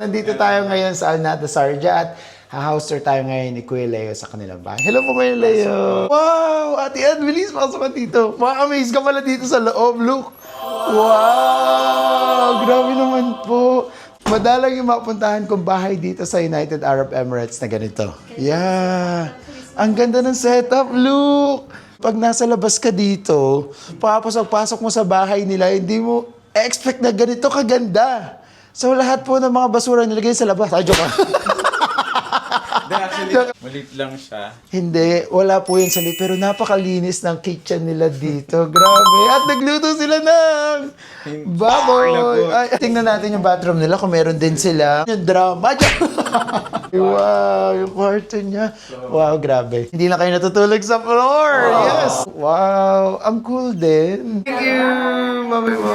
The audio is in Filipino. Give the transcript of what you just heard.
Nandito tayo ngayon sa Alnada Sarja at ha-house tour tayo ngayon ni Kuya Leo sa kanilang bahay. Hello po Kuya Leo! Wow! Ate Ann, bilis pasok ka dito. Ma-amaze ka pala dito sa loob. Look! Wow! Grabe naman po. Madalang yung mapuntahan kong bahay dito sa United Arab Emirates na ganito. Yeah! Ang ganda ng setup. Look! Pag nasa labas ka dito, papasok-pasok mo sa bahay nila, hindi mo expect na ganito kaganda. So lahat po ng mga basura nilagay sa labas. Ay, joke. Actually, malit lang siya. Hindi, wala po yun sa lit. Pero napakalinis ng kitchen nila dito. Grabe. At nagluto sila ng baboy. Ay, tingnan natin yung bathroom nila kung meron din sila. Yung drama. Wow, yung kwarto niya. Wow, grabe. Hindi na kayo natutulog sa floor. Yes. Wow, ang cool din. Thank you, mami mo.